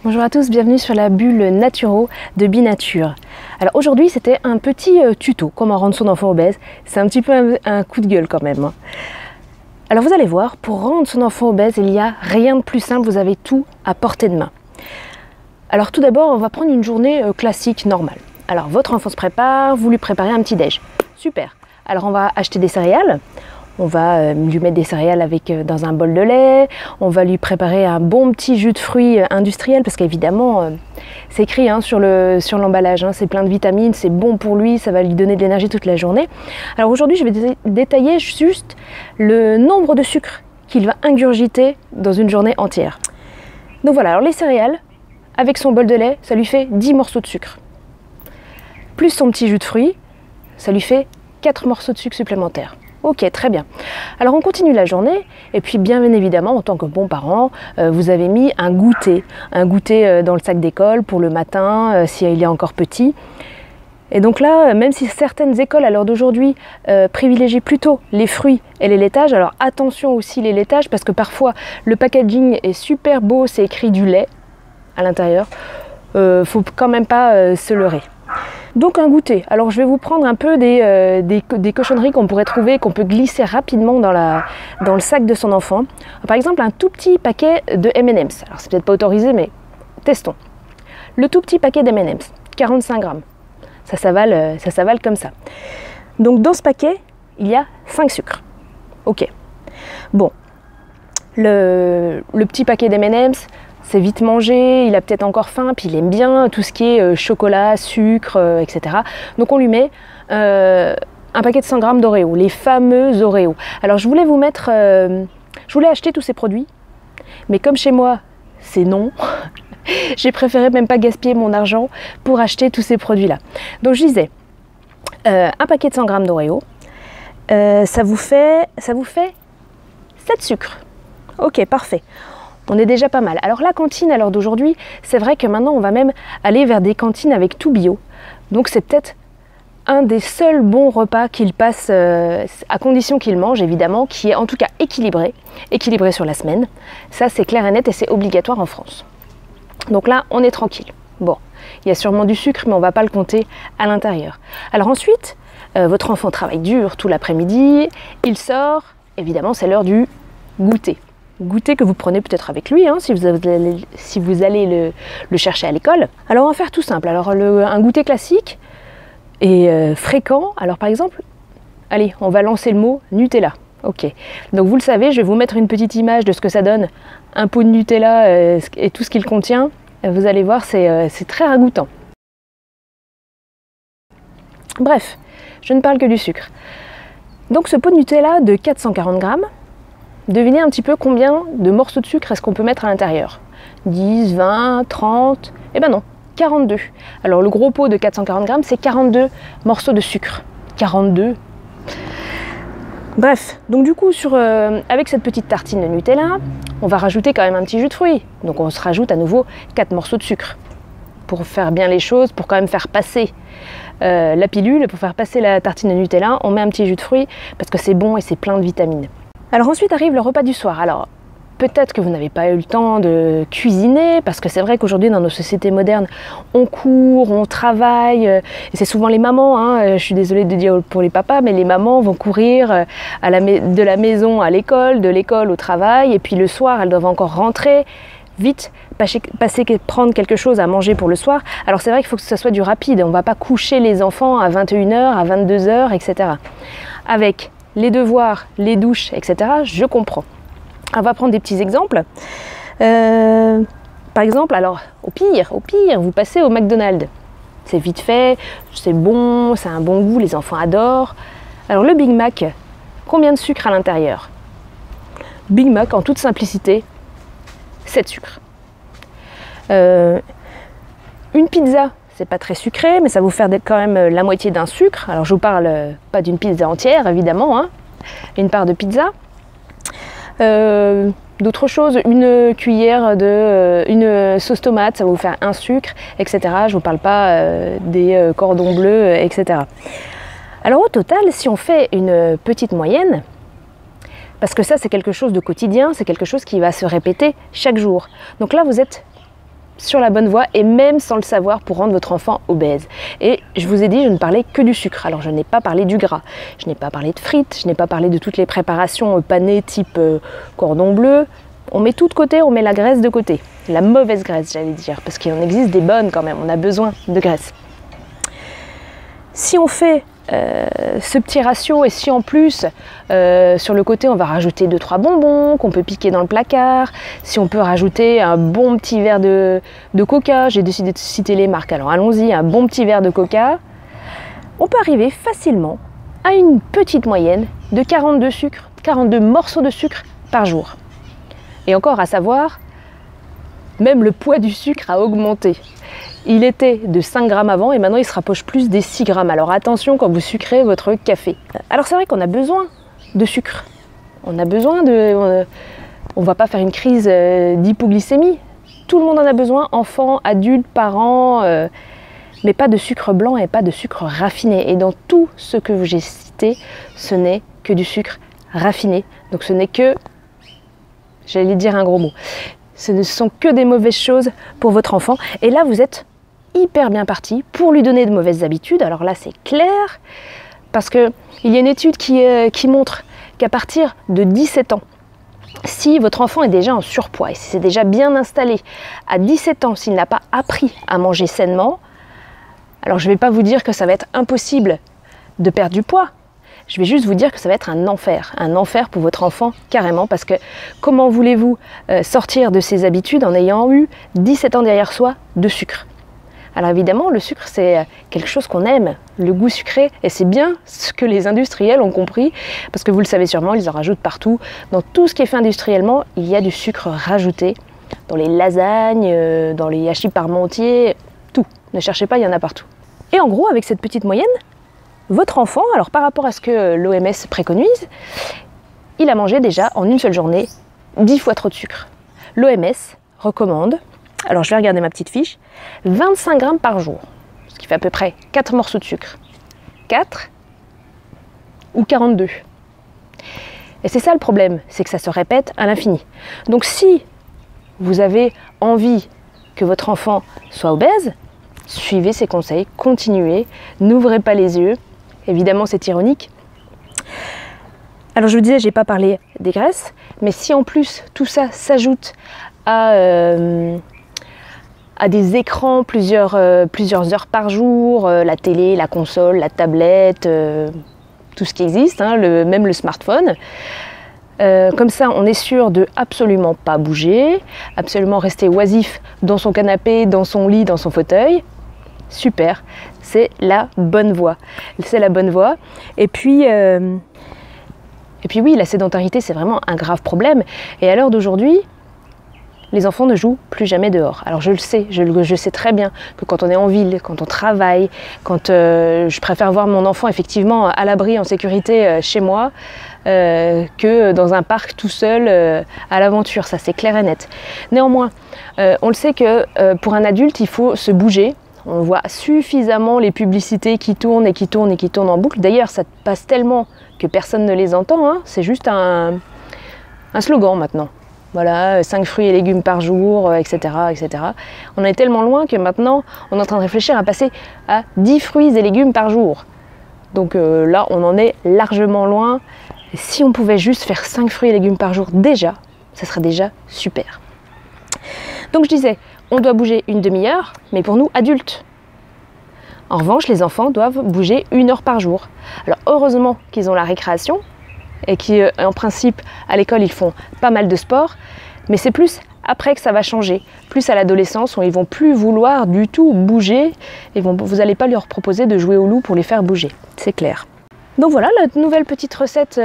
Bonjour à tous, bienvenue sur la bulle Naturo de Binature. Alors aujourd'hui c'était un petit tuto, comment rendre son enfant obèse. C'est un petit peu un coup de gueule quand même. Alors vous allez voir, pour rendre son enfant obèse, il n'y a rien de plus simple, vous avez tout à portée de main. Alors tout d'abord, on va prendre une journée classique, normale. Alors votre enfant se prépare, vous lui préparez un petit déj. Super. Alors on va acheter des céréales. On va lui mettre des céréales dans un bol de lait, on va lui préparer un bon petit jus de fruits industriel parce qu'évidemment c'est écrit sur l'emballage, c'est plein de vitamines, c'est bon pour lui, ça va lui donner de l'énergie toute la journée. Alors aujourd'hui je vais détailler juste le nombre de sucres qu'il va ingurgiter dans une journée entière. Donc voilà, alors les céréales, avec son bol de lait, ça lui fait 10 morceaux de sucre. Plus son petit jus de fruits, ça lui fait 4 morceaux de sucre supplémentaires. Ok, très bien. Alors on continue la journée et puis bien évidemment en tant que bon parent, vous avez mis un goûter dans le sac d'école pour le matin si il est encore petit. Et donc là, même si certaines écoles à l'heure d'aujourd'hui privilégient plutôt les fruits et les laitages, alors attention aussi les laitages parce que parfois le packaging est super beau, c'est écrit du lait à l'intérieur, faut quand même pas se leurrer. Donc un goûter. Alors je vais vous prendre un peu des cochonneries qu'on pourrait trouver, qu'on peut glisser rapidement dans le sac de son enfant. Par exemple un tout petit paquet de M&M's. Alors c'est peut-être pas autorisé mais testons. Le tout petit paquet d'M&M's, 45 grammes. Ça s'avale comme ça. Donc dans ce paquet, il y a 5 sucres. Ok. Bon. Le petit paquet d'M&M's, c'est vite mangé, il a peut-être encore faim, puis il aime bien tout ce qui est chocolat, sucre, etc. Donc on lui met un paquet de 100 grammes d'Oreo, les fameux Oreo. Alors je voulais acheter tous ces produits, mais comme chez moi, c'est non. J'ai préféré même pas gaspiller mon argent pour acheter tous ces produits-là. Donc je disais, un paquet de 100 grammes d'Oreo, ça vous fait 7 sucres. Ok, parfait. On est déjà pas mal. Alors la cantine à l'heure d'aujourd'hui, c'est vrai que maintenant on va même aller vers des cantines avec tout bio. Donc c'est peut-être un des seuls bons repas qu'il passe, à condition qu'il mange évidemment, qui est en tout cas équilibré sur la semaine. Ça c'est clair et net et c'est obligatoire en France. Donc là on est tranquille. Bon, il y a sûrement du sucre mais on ne va pas le compter à l'intérieur. Alors ensuite, votre enfant travaille dur tout l'après-midi, il sort, évidemment c'est l'heure du goûter. Goûter que vous prenez peut-être avec lui, si vous allez le chercher à l'école. Alors on va faire tout simple. Alors un goûter classique et fréquent. Alors par exemple, allez, on va lancer le mot Nutella. Ok. Donc vous le savez, je vais vous mettre une petite image de ce que ça donne, un pot de Nutella et tout ce qu'il contient. Vous allez voir, c'est très ragoûtant. Bref, je ne parle que du sucre. Donc ce pot de Nutella de 440 grammes, devinez un petit peu combien de morceaux de sucre est-ce qu'on peut mettre à l'intérieur. 10, 20, 30, eh ben non, 42. Alors le gros pot de 440 grammes, c'est 42 morceaux de sucre. 42. Bref, donc du coup, avec cette petite tartine de Nutella, on va rajouter quand même un petit jus de fruits. Donc on se rajoute à nouveau 4 morceaux de sucre. Pour faire bien les choses, pour quand même faire passer la pilule, pour faire passer la tartine de Nutella, on met un petit jus de fruits parce que c'est bon et c'est plein de vitamines. Alors ensuite arrive le repas du soir. Alors peut-être que vous n'avez pas eu le temps de cuisiner parce que c'est vrai qu'aujourd'hui dans nos sociétés modernes on court, on travaille et c'est souvent les mamans, je suis désolée de dire pour les papas, mais les mamans vont courir de la maison à l'école, de l'école au travail et puis le soir elles doivent encore rentrer vite, prendre quelque chose à manger pour le soir. Alors c'est vrai qu'il faut que ce soit du rapide, on ne va pas coucher les enfants à 21h, à 22h, etc. Avec les devoirs, les douches, etc., je comprends. On va prendre des petits exemples. Par exemple, alors, au pire, vous passez au McDonald's. C'est vite fait, c'est bon, ça a un bon goût, les enfants adorent. Alors le Big Mac, combien de sucre à l'intérieur? Big Mac, en toute simplicité, 7 sucres. Une pizza, c'est pas très sucré, mais ça va vous faire quand même la moitié d'un sucre. Alors je vous parle pas d'une pizza entière, évidemment, une part de pizza. D'autres choses, une cuillère une sauce tomate, ça va vous faire un sucre, etc. Je vous parle pas des cordons bleus, etc. Alors au total, si on fait une petite moyenne, parce que ça c'est quelque chose de quotidien, c'est quelque chose qui va se répéter chaque jour. Donc là vous êtes sur la bonne voie et même sans le savoir pour rendre votre enfant obèse. Et je vous ai dit, je ne parlais que du sucre. Alors je n'ai pas parlé du gras, je n'ai pas parlé de frites, je n'ai pas parlé de toutes les préparations panées type cordon bleu. On met tout de côté, on met la graisse de côté. La mauvaise graisse, j'allais dire, parce qu'il en existe des bonnes quand même, on a besoin de graisse. Si on fait ce petit ratio et si en plus sur le côté on va rajouter 2-3 bonbons qu'on peut piquer dans le placard, si on peut rajouter un bon petit verre de coca, j'ai décidé de citer les marques, alors allons-y, un bon petit verre de coca, on peut arriver facilement à une petite moyenne de 42 morceaux de sucre par jour. Et encore à savoir, même le poids du sucre a augmenté. Il était de 5 grammes avant et maintenant il se rapproche plus des 6 grammes. Alors attention quand vous sucrez votre café. Alors c'est vrai qu'on a besoin de sucre. On a besoin de... on ne va pas faire une crise d'hypoglycémie. Tout le monde en a besoin, enfants, adultes, parents, mais pas de sucre blanc et pas de sucre raffiné. Et dans tout ce que j'ai cité, ce n'est que du sucre raffiné. Donc ce n'est que... j'allais dire un gros mot. Ce ne sont que des mauvaises choses pour votre enfant. Et là, vous êtes hyper bien parti pour lui donner de mauvaises habitudes. Alors là, c'est clair, parce qu'il y a une étude qui montre qu'à partir de 17 ans, si votre enfant est déjà en surpoids et si c'est déjà bien installé, à 17 ans, s'il n'a pas appris à manger sainement, alors je ne vais pas vous dire que ça va être impossible de perdre du poids. Je vais juste vous dire que ça va être un enfer pour votre enfant carrément, parce que comment voulez-vous sortir de ces habitudes en ayant eu 17 ans derrière soi de sucre? Alors évidemment, le sucre c'est quelque chose qu'on aime, le goût sucré, et c'est bien ce que les industriels ont compris, parce que vous le savez sûrement, ils en rajoutent partout. Dans tout ce qui est fait industriellement, il y a du sucre rajouté, dans les lasagnes, dans les hachis parmentiers, tout. Ne cherchez pas, il y en a partout. Et en gros, avec cette petite moyenne, votre enfant, alors par rapport à ce que l'OMS préconise, il a mangé déjà en une seule journée 10 fois trop de sucre. L'OMS recommande, alors je vais regarder ma petite fiche, 25 grammes par jour, ce qui fait à peu près 4 morceaux de sucre. 4 ou 42. Et c'est ça le problème, c'est que ça se répète à l'infini. Donc si vous avez envie que votre enfant soit obèse, suivez ses conseils, continuez, n'ouvrez pas les yeux. Évidemment, c'est ironique. Alors je vous disais, je n'ai pas parlé des graisses, mais si en plus tout ça s'ajoute à des écrans plusieurs heures par jour, la télé, la console, la tablette, tout ce qui existe, hein, même le smartphone, comme ça on est sûr de absolument pas bouger, absolument rester oisif dans son canapé, dans son lit, dans son fauteuil. Super, c'est la bonne voie. C'est la bonne voie. Et puis oui, la sédentarité, c'est vraiment un grave problème. Et à l'heure d'aujourd'hui, les enfants ne jouent plus jamais dehors. Alors je le sais, je sais très bien que quand on est en ville, quand on travaille, quand je préfère voir mon enfant effectivement à l'abri, en sécurité chez moi, que dans un parc tout seul à l'aventure. Ça, c'est clair et net. Néanmoins, on le sait que pour un adulte, il faut se bouger. On voit suffisamment les publicités qui tournent et qui tournent et qui tournent en boucle. D'ailleurs, ça passe tellement que personne ne les entend. Hein. C'est juste un slogan maintenant. Voilà, 5 fruits et légumes par jour, etc., etc. On est tellement loin que maintenant, on est en train de réfléchir à passer à 10 fruits et légumes par jour. Donc là, on en est largement loin. Et si on pouvait juste faire 5 fruits et légumes par jour déjà, ça serait déjà super. Donc je disais, on doit bouger une demi-heure, mais pour nous, adultes. En revanche, les enfants doivent bouger 1 heure par jour. Alors heureusement qu'ils ont la récréation et qu'en principe, à l'école, ils font pas mal de sport, mais c'est plus après que ça va changer, plus à l'adolescence où ils vont plus vouloir du tout bouger et vous n'allez pas leur proposer de jouer au loup pour les faire bouger, c'est clair. Donc voilà, la nouvelle petite recette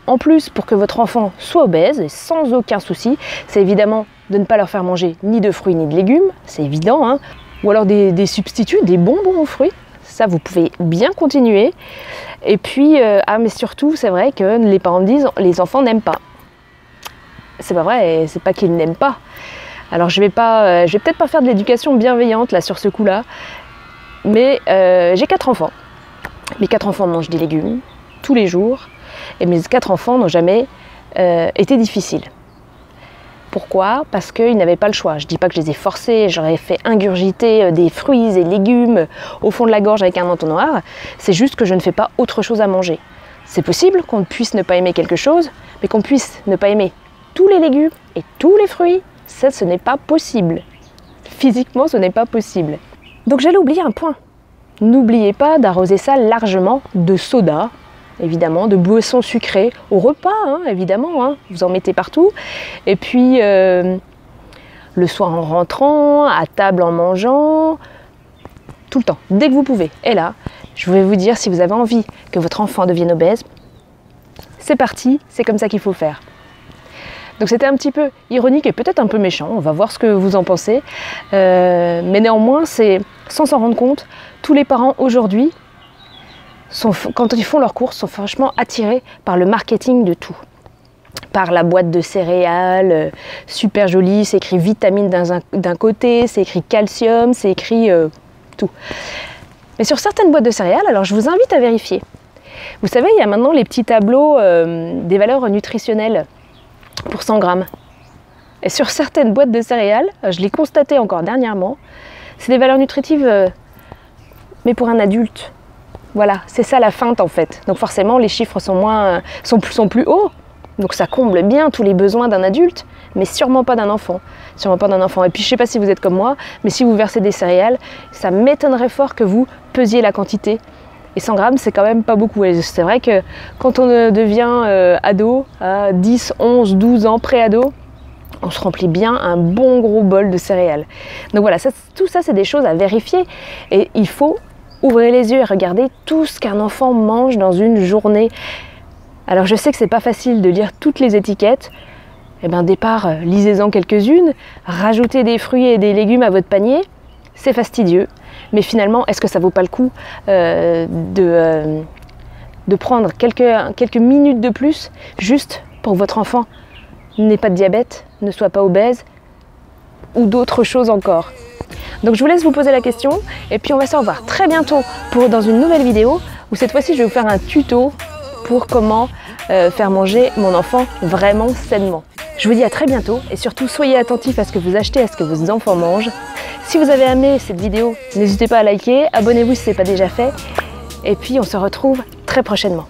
en plus pour que votre enfant soit obèse et sans aucun souci, c'est évidemment de ne pas leur faire manger ni de fruits ni de légumes, c'est évident, hein. Ou alors des substituts, des bonbons aux fruits, ça vous pouvez bien continuer. Et puis, mais surtout, c'est vrai que les parents me disent les enfants n'aiment pas. C'est pas vrai, c'est pas qu'ils n'aiment pas. Alors je vais peut-être pas faire de l'éducation bienveillante là sur ce coup-là, mais j'ai 4 enfants. Mes 4 enfants mangent des légumes tous les jours et mes 4 enfants n'ont jamais été difficiles. Pourquoi? Parce qu'ils n'avaient pas le choix. Je ne dis pas que je les ai forcés, j'aurais fait ingurgiter des fruits et légumes au fond de la gorge avec un entonnoir. C'est juste que je ne fais pas autre chose à manger. C'est possible qu'on puisse ne pas aimer quelque chose, mais qu'on puisse ne pas aimer tous les légumes et tous les fruits, ça, ce n'est pas possible. Physiquement, ce n'est pas possible. Donc j'allais oublier un point. N'oubliez pas d'arroser ça largement de soda, évidemment, de boissons sucrées, au repas, hein, évidemment, hein, vous en mettez partout. Et puis, le soir en rentrant, à table en mangeant, tout le temps, dès que vous pouvez. Et là, je vais vous dire, si vous avez envie que votre enfant devienne obèse, c'est parti, c'est comme ça qu'il faut faire. Donc c'était un petit peu ironique et peut-être un peu méchant, on va voir ce que vous en pensez. Mais néanmoins, c'est sans s'en rendre compte, tous les parents aujourd'hui, quand ils font leurs courses, sont franchement attirés par le marketing de tout. Par la boîte de céréales, super jolie, c'est écrit vitamine d'un côté, c'est écrit calcium, c'est écrit tout. Mais sur certaines boîtes de céréales, alors je vous invite à vérifier. Vous savez, il y a maintenant les petits tableaux des valeurs nutritionnelles pour 100 grammes. Et sur certaines boîtes de céréales, je l'ai constaté encore dernièrement, c'est des valeurs nutritives, mais pour un adulte. Voilà, c'est ça la feinte en fait. Donc forcément, les chiffres sont plus hauts. Donc ça comble bien tous les besoins d'un adulte, mais sûrement pas d'un enfant. Sûrement pas d'un enfant. Et puis je sais pas si vous êtes comme moi, mais si vous versez des céréales, ça m'étonnerait fort que vous pesiez la quantité. Et 100 grammes, c'est quand même pas beaucoup. Et c'est vrai que quand on devient ado, à 10, 11, 12 ans, pré-ado, on se remplit bien un bon gros bol de céréales. Donc voilà, tout ça, c'est des choses à vérifier. Et il faut ouvrir les yeux et regarder tout ce qu'un enfant mange dans une journée. Alors je sais que c'est pas facile de lire toutes les étiquettes. Eh bien, départ, lisez-en quelques-unes. Rajoutez des fruits et des légumes à votre panier. C'est fastidieux. Mais finalement, est-ce que ça vaut pas le coup de prendre quelques minutes de plus juste pour que votre enfant n'ait pas de diabète, ne soit pas obèse ou d'autres choses encore? Donc je vous laisse vous poser la question et puis on va se revoir très bientôt dans une nouvelle vidéo où cette fois-ci je vais vous faire un tuto pour comment faire manger mon enfant vraiment sainement. Je vous dis à très bientôt et surtout soyez attentifs à ce que vous achetez, à ce que vos enfants mangent. Si vous avez aimé cette vidéo, n'hésitez pas à liker, abonnez-vous si ce n'est pas déjà fait et puis on se retrouve très prochainement.